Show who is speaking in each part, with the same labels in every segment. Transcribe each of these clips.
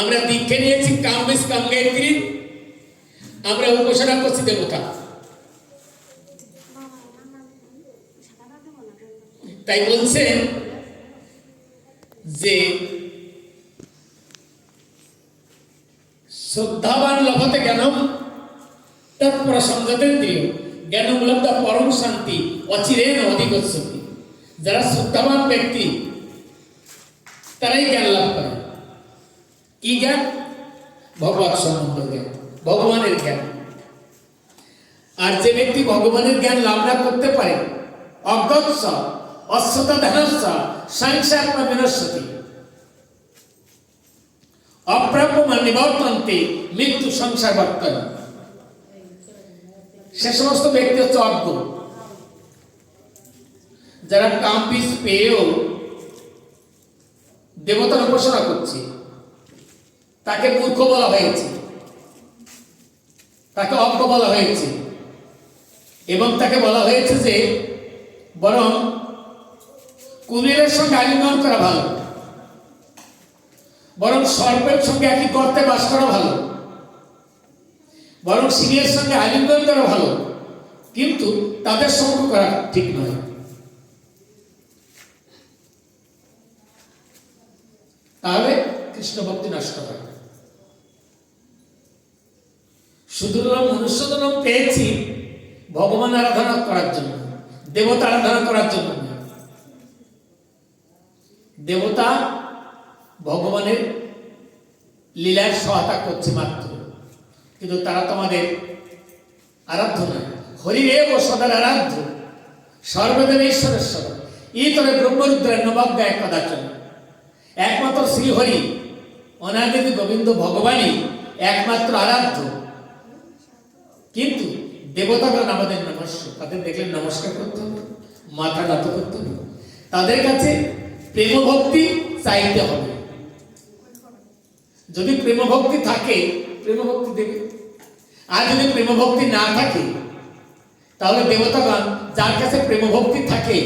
Speaker 1: আমরা দীক্ষা নিয়েছি কামেশ কাম গায়ত্রী, আমরা উপাসনা করছি দেবতা। তাই বলছেন যে শ্রদ্ধাবান লভতে জ্ঞানম তৎপর সংযতেন্দ্রিয় জ্ঞানম লব্ধ পরম শান্তি অচিরেণ অধিগচ্ছতি। যারা শ্রদ্ধাবান ব্যক্তি তারাই জ্ঞান লাভ করে। কি জ্ঞান? ভগবত সম্বন্ধ জ্ঞান, ভগবানের জ্ঞান। আর যে ব্যক্তি ভগবানের জ্ঞান লাভ না করতে পারে, অজ্ঞৎস অশ্রুত ধ্যানস্য সংসারমা বিনশ্যতি অপ্রাপ্যমান নিবর্তন্তে মৃত্যু সংসার বর্তন। সে সমস্ত ব্যক্তি হচ্ছে অজ্ঞ। যারা কাম বীজ পেয়েও দেবতার উপাসনা করছে তাকে মূর্খ বলা হয়েছে, তাকে অজ্ঞ বলা হয়েছে, এবং তাকে বলা হয়েছে যে বরং কুমিরের সঙ্গে আলিঙ্গন করা ভালো, বরং সর্পের সঙ্গে একই গর্তে বাস করা ভালো, বরং সিংহের সঙ্গে আলিঙ্গন করা ভালো, কিন্তু তাদের সঙ্গে করা ঠিক নয়। তাহলে কৃষ্ণ ভক্তি নষ্ট হয়। সুদুর্লভ মনুষ্য জন্ম পেয়েছি ভগবান আরাধনা করার জন্য, দেবতা আরাধনা করার জন্য। দেবতা ভগবানের লীলার সহায়তা করছে মাত্র, কিন্তু তারা তোমাদের আরাধ্য নয়। হরিরেব সদার আরাধ্য সর্বদেব ঈশ্বরেশ্বর ইতরে ব্রহ্মরুদ্রের নবজ্ঞায় কদাচন। একমাত্র শ্রীহরি অনাদি গোবিন্দ ভগবানই একমাত্র আরাধ্য, কিন্তু দেবতাগণ আমাদের নমস্য। তাদের দেখলে নমস্কার করতে হবে, মাথা নত করতে হবে। তাদের কাছে প্রেম ভক্তি চাইতে হবে। যদি প্রেম ভক্তি থাকে প্রেম ভক্তি দেবে, আর যদি প্রেম ভক্তি না থাকে তাহলে দেবতাগণ যার কাছে প্রেম ভক্তি থাকে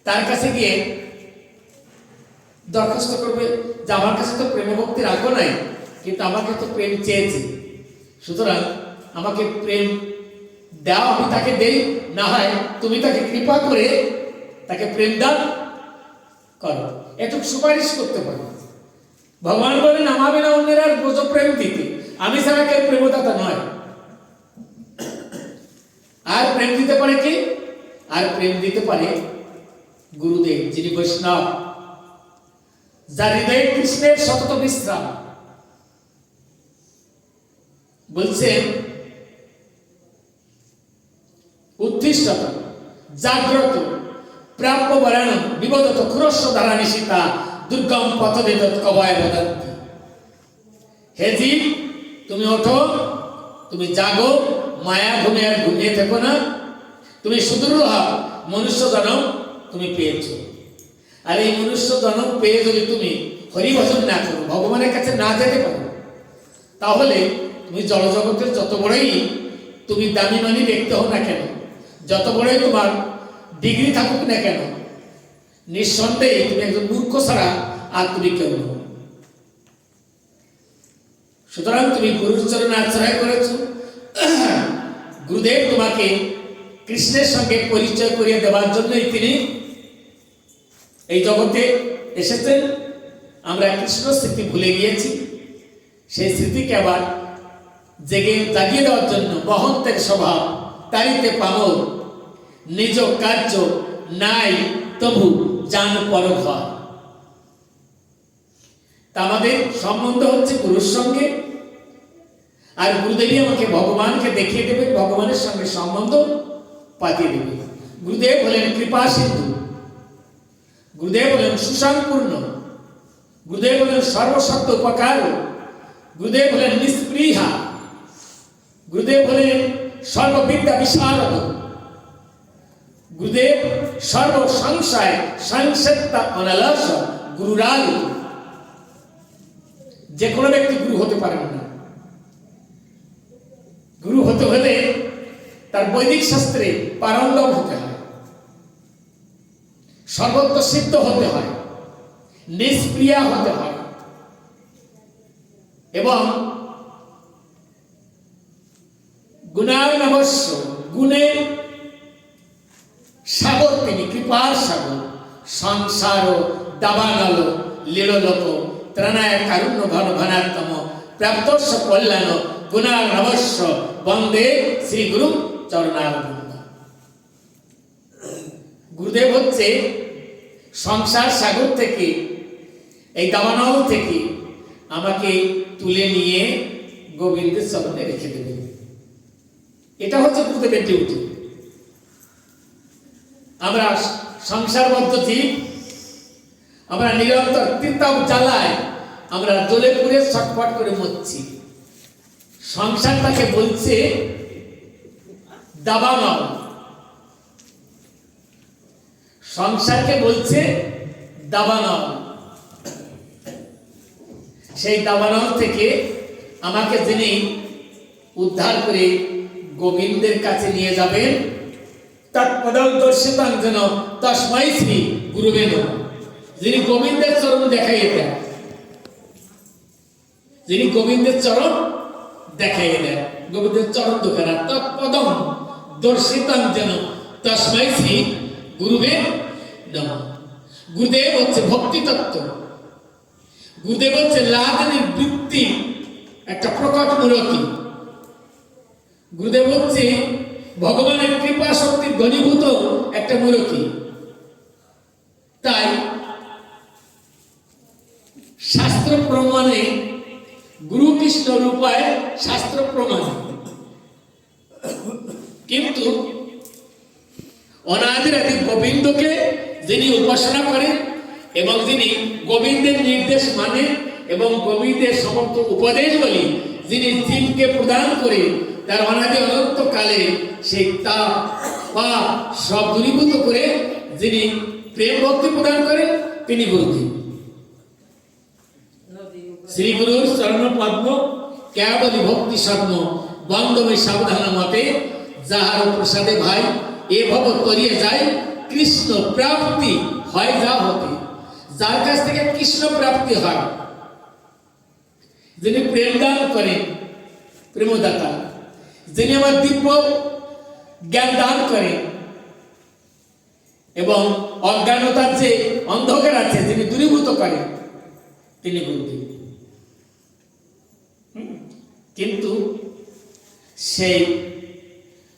Speaker 1: তার কাছে গিয়ে দরখাস্ত করবে যে আমার কাছে তো প্রেম ভক্তি রাখো নাই, কিন্তু আমাকে তো প্রেম চেয়েছে, সুতরাং আমাকে প্রেম দাও, আমি তাকে দেই, না হয় তুমি তাকে কৃপা করে তাকে প্রেম দান করো। এটুকু সুপারিশ করতে পারো। ভগবান বলেন আমাবে না অন্যের আর বোঝো প্রেম দিতে, আমি ছাড়া কেউ প্রেমদাতা নয়। আর প্রেম দিতে পারে কি? আর প্রেম দিতে পারে গুরুদেব, যিনি বৈষ্ণব, যার হৃদয়ে কৃষ্ণের সতত বিশ্রাম। বলছেন উত্তিষ্ঠত জাগ্রত প্রাপ্য বরাণ বিবদত খুরস্ব দ্বারা নিশিতা দুর্গম পথদেদত কবয় বদন্তি। হে জীব, তুমি ওঠো, তুমি জাগো, মায়া ঘুমে আর ঘুমিয়ে থেকো না। তুমি সুদূর্লভ মনুষ্য জন্ম তুমি পেয়েছো, আর এই মনুষ্য জন্ম পেয়ে যদি তুমি হরিভজন না করো, ভগবানের কাছে না যেতে পারো, তাহলে তুমি জড়জগতের যত বড়ই তুমি দামি মানি ব্যক্তি হও না কেন, যত বড়ই তোমার ডিগ্রি থাকুক না কেন, নিঃসন্দেহে তুমি একজন মূর্খ ছাড়া আর তুমি কেউ নও। সুতরাং তুমি গুরুর চরণে আশ্রয় করেছো। গুরুদেব তোমাকে কৃষ্ণের সঙ্গে পরিচয় করিয়ে দেওয়ার জন্যই তিনি এই জগতে এসেছেন। আমরা কৃষ্ণ স্মৃতি ভুলে গিয়েছি, সেই স্মৃতিকে আবার জাগিয়ে দেওয়ার জন্য বহন্তের স্বভাব তারিতে পামর নিজ কার্য নাই তবু জান পরঘর। তা আমাদের সম্বন্ধ হচ্ছে গুরুর সঙ্গে, আর গুরুদেবী আমাকে ভগবানকে দেখিয়ে দেবে, ভগবানের সঙ্গে সম্বন্ধ পাতিয়ে দেবে। গুরুদেব হলেন কৃপা সিন্ধু, গুরুদেব হলেন সুসম্পূর্ণ, গুরুদেব হলেন সর্বশব্দ উপকার, গুরুদেব হলেন নিষ্পৃহা, গুরুদেব হলেন সর্ববিদ্যা বিশারদ, গুরুদেব সর্বসংশয় সংসেত্তা অনালস গুরুরাজ। যে কোনো ব্যক্তি গুরু হতে পারেন না। গুরু হতে হলে তার বৈদিক শাস্ত্রে পারঙ্গম হতে হয়, সর্বত্র সিদ্ধ হতে হয়, নিষ্প্রিয়া হতে হয়। এবং গুণার্ণবস্য, গুণের সাগর তিনি, কৃপার সাগর। সংসার দাবানল লীললোক ত্রণায় কারুণ্য ঘন ঘনাত্তম প্রাপ্তস্য কল্যাণ গুণার্ণবস্য বন্দে শ্রী গুরু চরণারবিন্দ। গুরুদেব হচ্ছে সংসার সাগর থেকে, এই দাবানল থেকে আমাকে তুলে নিয়ে গোবিন্দের চরণে রেখে দেবে। এটা হচ্ছে গুরুদেবের ডিউটি। আমরা সংসারবদ্ধ জীব, আমরা নিরন্তর তিতাব জ্বালায় আমরা জ্বলে পুড়ে ছটফট করে মরছি। সংসারটাকে বলছে দাবানল, সংসারকে বলছে দাবানল। সেই দাবানল থেকে আমাকে যিনি উদ্ধার করে গোবিন্দের কাছে নিয়ে যাবেন, তৎপদং দর্শিতাং যেন তস্मै শ্রী গুরুবে নমঃ। যিনি গোবিন্দের চরণ দেখাইয়ে দেন, যিনি গোবিন্দের চরণ দেখাইয়ে দেন, গোবিন্দের চরণ দুখানা, তৎপদং দর্শিতাং যেন তস্मै শ্রী গুরুবে নমঃ। গুরুদেব হচ্ছে ভক্তি তত্ত্ব, গুরুদেব হচ্ছে লাদিনীর বৃত্তি একটা প্রকট মূরতি। গুরুদেব হচ্ছে ভগবানের কৃপা শক্তির ঘনীভূত একটা মূরতি। তাই শাস্ত্র প্রমাণে গুরু কৃষ্ণ রূপায় শাস্ত্র প্রমাণ, কিন্তু অনাদিরাদি গোবিন্দকে যিনি উপাসনা করেন এবং যিনি গোবিন্দের নির্দেশ মানে এবং গোবিন্দের সমস্ত উপদেশগুলি যিনি জীবকে প্রদান করে তার অনাদি অনন্ত কালে সেই তাপ পাপ সব দূরীভূত করে যিনি প্রেম ভক্তি প্রদান করেন তিনি গুরুদেব। শ্রী গুরুর চরণ পদ্ম কেবলি ভক্তি স্বপ্ন বন্দমে সাবধান মতে যাহার প্রসাদে ভাই এ ভব তরিয়ে যায় কৃষ্ণ প্রাপ্তি হয় যা হতে। যার কাছ থেকে কৃষ্ণ প্রাপ্তি হয়, যিনি প্রেম দান করেন, প্রেমদাতা, যিনি আমার দিব্য জ্ঞান দান করেন এবং অজ্ঞানতার যে অন্ধকার আছে যিনি দূরীভূত করেন তিনি গুরুদেব। কিন্তু সেই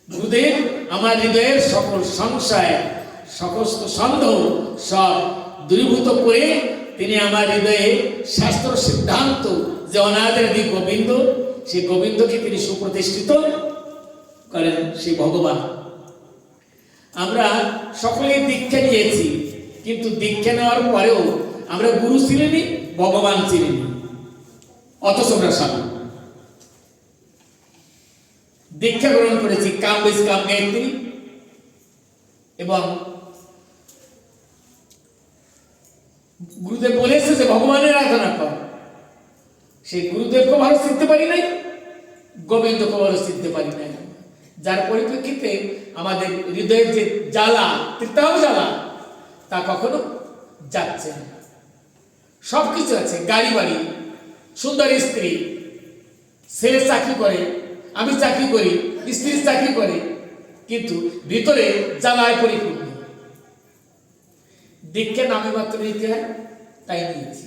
Speaker 1: গুরুদেব আমার হৃদয়ের সকল সংশয় সমস্ত সন্দেহ সব দূরীভূত করে তিনি আমার হৃদয়ে শাস্ত্র সিদ্ধান্ত যে অনাদিরাদি গোবিন্দ, সেই গোবিন্দকে তিনি সুপ্রতিষ্ঠিত করেন, সেই ভগবান। আমরা সকলেই দীক্ষা নিয়েছি, কিন্তু দীক্ষা নেওয়ার পরেও আমরা গুরু ছিলেনি, ভগবান ছিলেনি, অথচ আমরা সাধু। দীক্ষা গ্রহণ করেছি কাম বীজ কাম গায়ত্রী এবং গুরুদেব বলেছে যে ভগবানের আরাধনা কর। সেই গুরুদেবকে ভালো চিনতে পারি নাই, গোবিন্দকে ভালো চিনতে পারি নাই, যার পরিপ্রেক্ষিতে আমাদের হৃদয়ের যে জ্বালা, তৃতাব জ্বালা, তা কখনো যাচ্ছে না। সবকিছু আছে, গাড়ি বাড়ি, সুন্দর স্ত্রী, ছেলে চাকরি করে, আমি চাকরি করি, স্ত্রী চাকরি করে, কিন্তু ভিতরে জ্বালায় পরিপূর্ণ। দীক্ষা নামে মাত্র নিতে হয়, তাই নিয়েছি,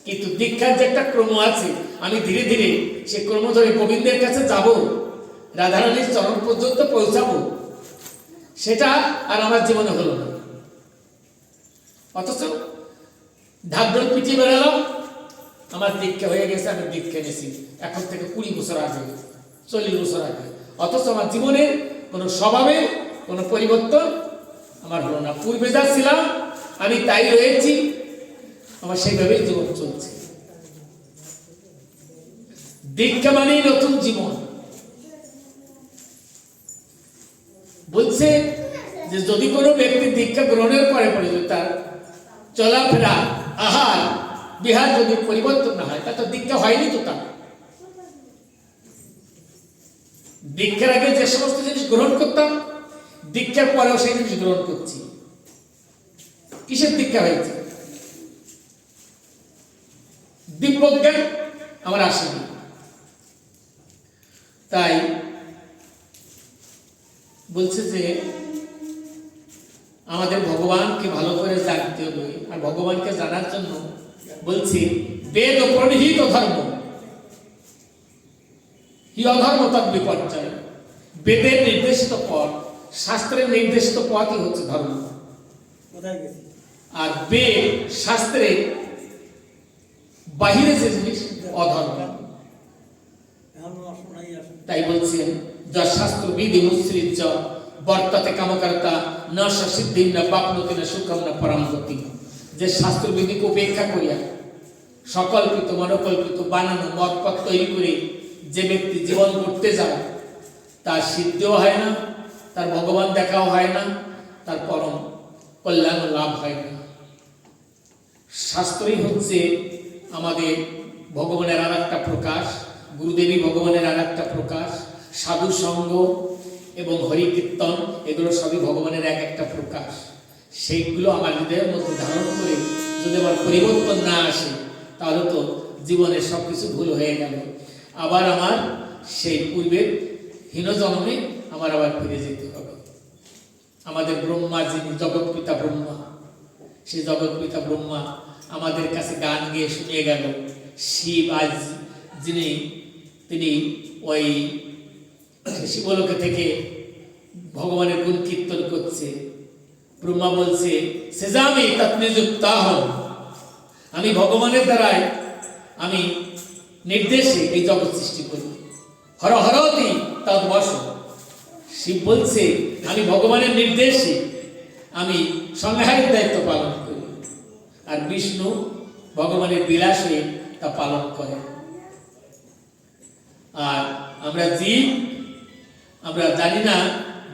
Speaker 1: কিন্তু দীক্ষার যে একটা ক্রম আছে, আমি ধীরে ধীরে সে ক্রম ধরে গোবিন্দের কাছে যাব, রাধারানীর চরণ পর্যন্ত পৌঁছাবো, সেটা আর আমার জীবনে হলো না। অথচ ঢাকঢোল পিটিয়ে বেড়ালাম, আমার দীক্ষা হয়ে গেছে, আমি দীক্ষা নিয়েছি এখন থেকে 20 বছর আগে, 40 বছর আগে, অথচ আমার জীবনের কোনো স্বভাবে কোনো পরিবর্তন আমার হলো না। পূর্বে যা ছিলাম আমি তাই রয়েছি, আমার সেইভাবেই জীবন চলছে। দীক্ষা মানেই নতুন জীবন। বলছে যে যদি কোনো ব্যক্তি দীক্ষা গ্রহণের পরে তার চলাফেরা, আহার বিহার যদি পরিবর্তন না হয়, তা তো দীক্ষা হয়নি। তো তার দীক্ষার আগে যে সমস্ত জিনিস গ্রহণ করতাম, দীক্ষার পরেও সেই জিনিস গ্রহণ করছি। কিসের দীক্ষা হয়েছে? দিব্যজ্ঞান আমার আসেনি। তাই বলছে যে আমাদের ভগবানকে ভালো করে জানতে হবে। আর ভগবানকে জানার জন্য বলছি বেদ প্রণীত ধর্ম হি অধর্ম তৎ বিপর্যয়। বেদের নির্দেশিত পথ, শাস্ত্রের নির্দেশিত পথই হচ্ছে ধর্ম। আর বেদ শাস্ত্রের বাহিরে যে জিনিস অধর্ম। তাই বলছেন যশাস্ত্র বিধি মুৎসৃজ্য বর্ততে কামকর্তা ন সিদ্ধিম না বাপ্নতি না সুখম না পরমগতি। যে শাস্ত্র বিধিকে উপেক্ষা করিয়া সকল্পিত মনোকল্পিত বানানো মত পথ তৈরি করে যে ব্যক্তি জীবন করতে যায় তার সিদ্ধিও হয় না, তার ভগবান দেখাও হয় না, তার পরম কল্যাণ লাভ হয় না। শাস্ত্রই হচ্ছে আমাদের ভগবানের আর একটা প্রকাশ, গুরুদেবী ভগবানের আর একটা প্রকাশ, সাধু সঙ্গ এবং হরি কীর্তন এগুলো সবই ভগবানের এক একটা প্রকাশ। সেইগুলো আমার হৃদয়ের মধ্যে ধারণ করে যদি আমার পরিবর্তন না আসে তাহলে তো জীবনের সব কিছু ভুল হয়ে গেল। আবার আমার সেই পূর্বের হীন জন্মে আমার আবার ফিরে যেতে হবে। আমাদের ব্রহ্মা যিনি জগৎপিতা ব্রহ্মা, সেই জগৎপিতা ব্রহ্মা আমাদের কাছে গান গেয়ে শুনিয়ে গেল। শিব আজ যিনি তিনি ওই শিবলোকে থেকে ভগবানের গুণ কীর্তন করছে। ব্রহ্মা বলছে সেজামি তৎনিযুক্তাহম, আমি ভগবানের দ্বারাই আমি নির্দেশে এই জগৎ সৃষ্টি করি। হর হরতি তদ্বশ। শিব বলছে আমি ভগবানের নির্দেশে আমি সংহারের দায়িত্ব পালন করি। আর বিষ্ণু ভগবানের বিলাসে তা পালন করে। আর আমরা জীব, আমরা জানি না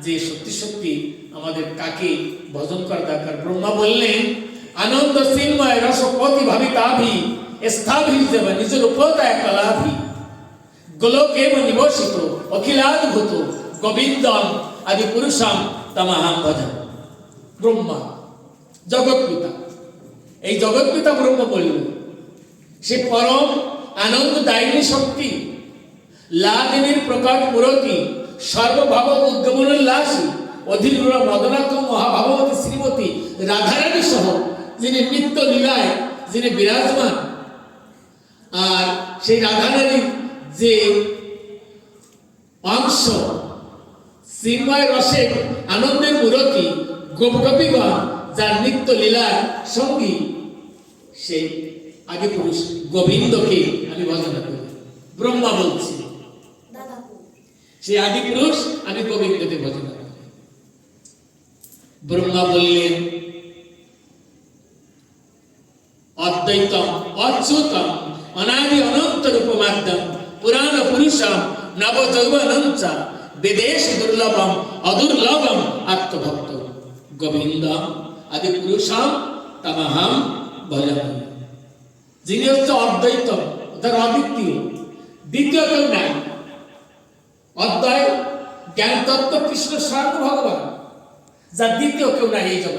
Speaker 1: যে সত্যি সত্যি আমাদের কাকে ভজন করা দরকার। ব্রহ্মা বললেন আনন্দ চিন্ময় রসপতি ভাবিতাভি স্থাভির্যব নিজ রূপতায় কলাভি গোলকেব নিবসিত অখিলাদ্ভুত গোবিন্দম আদি পুরুষম তমহাম ভজন। ব্রহ্মা জগৎপিতা, এই জগৎপিতা ব্রহ্ম বলল সে পরম আনন্দদায়িনী শক্তি, লাদিনীর প্রকট মূরতি, সর্বভাব উদ্গমনোল্লাসী, অধীর মদনাথ মহাভাবতী শ্রীমতী রাধারানী সহ যিনি নিত্য লীলায় যিনি বিরাজমান। আর সেই রাধারানীর যে অংশ চিন্ময় রসের আনন্দের মূরতি গোপগোপীগণ যার নিত্য লীলার সঙ্গী, সেই আদি পুরুষ গোবিন্দকে আমি ভজন করি। ব্রহ্মা বলছি সেই আদি পুরুষ আমি গোবিন্দকে ভজন করি। ব্রহ্মা বললেন অদ্বৈতম অচ্যুতম অনাদি অনন্ত রূপমাদ্যম পুরাণ পুরুষম নব যৌবনঞ্চ বিদেশ দুর্লভম অদুর্লভম আত্মভক্ত গোবিন্দম আদি পুরুষম তমহম ভজামি। যিনি হচ্ছে অদ্বৈতম, তার অদ্বিতীয়, দ্বিতীয় কেউ নাই। অদ্বয় জ্ঞান তত্ত্ব কৃষ্ণ স্বয়ং ভগবান, যার দ্বিতীয় কেউ নাই এই জগৎ।